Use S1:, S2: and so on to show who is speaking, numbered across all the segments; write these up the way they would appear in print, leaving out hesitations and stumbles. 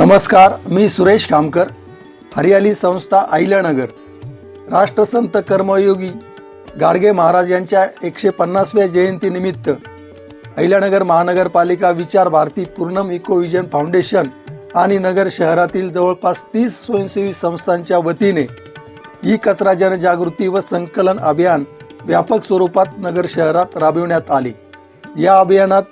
S1: नमस्कार, मी सुरेश कामकर, हरियाली संस्था अहिल्यानगर। राष्ट्रसंत कर्मयोगी गाडगे महाराज यांच्या 150व्या जयंतीनिमित्त अहिल्यानगर महानगरपालिका विचार भारती पूर्णम इको विजन फाउंडेशन आणि नगर शहरातील जवळपास 30 स्वयंसेवी संस्थांच्या वतीने ई कचरा जनजागृती व संकलन अभियान व्यापक स्वरूपात नगर शहरात राबविण्यात आले। या अभियानात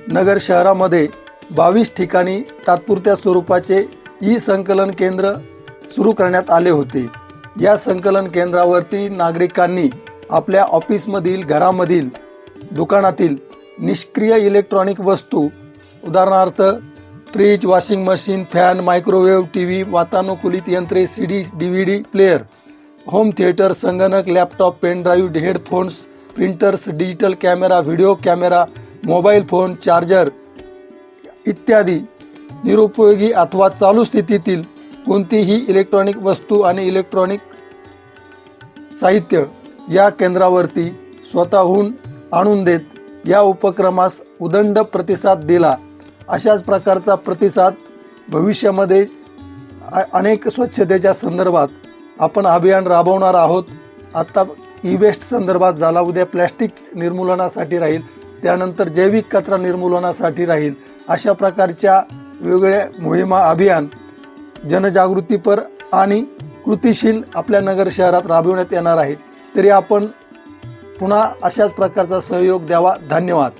S1: नगर शहरामध्ये 22 ठिकाणी तात्पुरत्या स्वरूपाचे ई संकलन केंद्र सुरू करण्यात आले होते। या संकलन केंद्रावरती नागरिकांनी आपल्या ऑफिसमधील, घरामधील, दुकानातील निष्क्रिय इलेक्ट्रॉनिक वस्तू उदाहरणार्थ fridge, washing machine, fan, microwave, TV, वातानुकूलित यंत्रे, CD, DVD player, home theatre, संगणक, laptop, pen drive, headphones, printers, digital camera, video camera, mobile phone, charger इत्यादी निरुपयोगी अथवा चालू स्थितीतील कोणतीही इलेक्ट्रॉनिक वस्तू आणि इलेक्ट्रॉनिक साहित्य या केंद्रावरती स्वतःहून आणून देत या उपक्रमास उदंड प्रतिसाद दिला। अशाच प्रकारचा प्रतिसाद भविष्यामध्ये अनेक स्वच्छतेच्या संदर्भात आपण अभियान राबवणार आहोत। आता ई वेस्ट संदर्भात झाला, उद्या प्लॅस्टिक निर्मूलनासाठी राहील, त्यानंतर जैविक कचरा निर्मूलनासाठी राहील। अशा प्रकारच्या वेगवेगळ्या मोहिमा, अभियान जनजागृतीपर आणि कृतिशील आपल्या नगर शहरात राबविण्यात येणार आहेत। तरी आपण पुन्हा अशाच प्रकारचा सहयोग द्यावा। धन्यवाद।